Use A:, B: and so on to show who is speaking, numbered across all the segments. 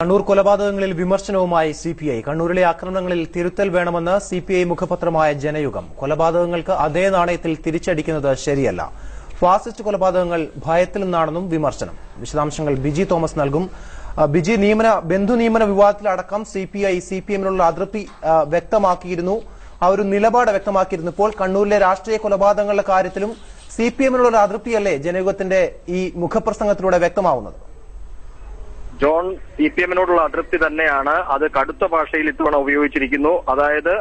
A: കണ്ണൂർ കൊലപാതകങ്ങളിൽ വിമർശനവുമായി സിപിഐ. കണ്ണൂരിലെ ആക്രമണങ്ങളിൽ തിരുത്തൽ വേണമെന്ന് സിപിഐ മുഖപത്രമായ ജനയുഗം. കൊലപാതകങ്ങൾക്ക് അതേ നാണയത്തിൽ തിരിച്ചടിക്കുന്നത് ശരിയല്ല. ഫാസിസ്റ്റ് കൊലപാതകങ്ങൾ ഭയത്തിൽ നിന്നാണെന്നും വിമർശനം. വിശദാംശങ്ങൾ ബിജി തോമസ് നൽകും. ബിജി, ബന്ധു നിയമന വിവാദത്തിലടക്കം സിപിഐ സിപിഎമ്മിനുള്ള അതൃപ്തി വ്യക്തമാക്കിയിരുന്നു, ആ ഒരു നിലപാട് വ്യക്തമാക്കിയിരുന്നു. ഇപ്പോൾ കണ്ണൂരിലെ രാഷ്ട്രീയ കൊലപാതകങ്ങളുടെ കാര്യത്തിലും സിപിഎമ്മിനുള്ള ഒരു അതൃപ്തിയല്ലേ ജനയുഗത്തിന്റെ ഈ മുഖപ്രസംഗത്തിലൂടെ വ്യക്തമാവുന്നത്?
B: ജോൺ, സിപിഎമ്മിനോടുള്ള അതൃപ്തി തന്നെയാണ്. അത് കടുത്ത ഭാഷയിൽ ഇത്തവണ ഉപയോഗിച്ചിരിക്കുന്നു. അതായത്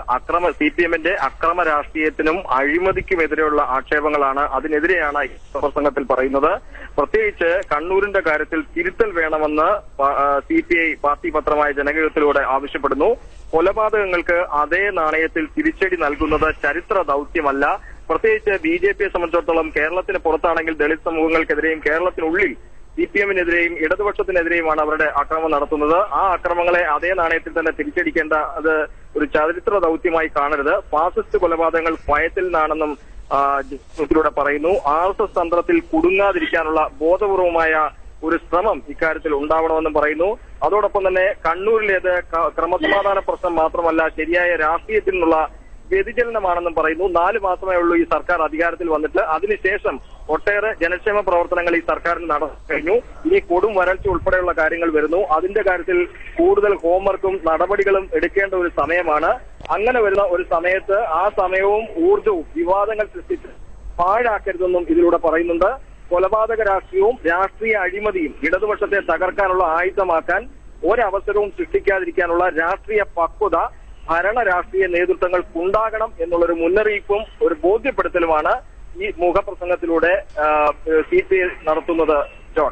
B: സിപിഎമ്മിന്റെ അക്രമ രാഷ്ട്രീയത്തിനും അഴിമതിക്കുമെതിരെയുള്ള ആക്ഷേപങ്ങളാണ്, അതിനെതിരെയാണ് പ്രസംഗത്തിൽ പറയുന്നത്. പ്രത്യേകിച്ച് കണ്ണൂരിന്റെ കാര്യത്തിൽ തിരുത്തൽ വേണമെന്ന് സിപിഐ പാർട്ടി പത്രമായ ജനകീയത്തിലൂടെ ആവശ്യപ്പെടുന്നു. കൊലപാതകങ്ങൾക്ക് അതേ നാണയത്തിൽ തിരിച്ചടി നൽകുന്നത് ചരിത്ര ദൌത്യമല്ല. പ്രത്യേകിച്ച് ബിജെപിയെ സംബന്ധിച്ചിടത്തോളം കേരളത്തിന് പുറത്താണെങ്കിൽ ദളിത് സമൂഹങ്ങൾക്കെതിരെയും കേരളത്തിനുള്ളിൽ സിപിഎമ്മിനെതിരെയും ഇടതുപക്ഷത്തിനെതിരെയുമാണ് അവരുടെ ആക്രമണം നടത്തുന്നത്. ആ ആക്രമണങ്ങളെ അതേ നാണയത്തിൽ തന്നെ തിരിച്ചടിക്കേണ്ട അത് ഒരു ചരിത്ര ദൌത്യമായി കാണരുത്. ഫാസിസ്റ്റ് കൊലപാതകങ്ങൾ ഭയത്തിൽ നിന്നാണെന്നും ിലൂടെ പറയുന്നു. RSS തന്ത്രത്തിൽ കുടുങ്ങാതിരിക്കാനുള്ള ബോധപൂർവമായ ഒരു ശ്രമം ഇക്കാര്യത്തിൽ ഉണ്ടാവണമെന്നും പറയുന്നു. അതോടൊപ്പം തന്നെ കണ്ണൂരിലേത് ക്രമസമാധാന പ്രശ്നം മാത്രമല്ല, ശരിയായ രാഷ്ട്രീയത്തിൽ നിന്നുള്ള വ്യതിചലനമാണെന്നും പറയുന്നു. 4 മാസമേ ഉള്ളൂ ഈ സർക്കാർ അധികാരത്തിൽ വന്നിട്ട്. അതിനുശേഷം ഒട്ടേറെ ജനക്ഷേമ പ്രവർത്തനങ്ങൾ ഈ സർക്കാരിന് നടന്നു കഴിഞ്ഞു. ഇനി കൊടും വരൾച്ച ഉൾപ്പെടെയുള്ള കാര്യങ്ങൾ വരുന്നു. അതിന്റെ കാര്യത്തിൽ കൂടുതൽ ഹോംവർക്കും നടപടികളും എടുക്കേണ്ട ഒരു സമയമാണ്. അങ്ങനെ വരുന്ന ഒരു സമയത്ത് ആ സമയവും ഊർജവും വിവാദങ്ങൾ സൃഷ്ടിച്ച് പാഴാക്കരുതെന്നും ഇതിലൂടെ പറയുന്നുണ്ട്. കൊലപാതക രാഷ്ട്രീയവും രാഷ്ട്രീയ അഴിമതിയും ഇടതുപക്ഷത്തെ തകർക്കാനുള്ള ആയുധമാക്കാൻ ഒരവസരവും സൃഷ്ടിക്കാതിരിക്കാനുള്ള രാഷ്ട്രീയ പക്വത ഭരണ രാഷ്ട്രീയ നേതൃത്വങ്ങൾക്കുണ്ടാകണം എന്നുള്ളൊരു മുന്നറിയിപ്പും ഒരു ബോധ്യപ്പെടുത്തലുമാണ് ഈ മുഖപ്രസംഗത്തിലൂടെ സിപിഐ നടത്തുന്നത്. ജോൺ.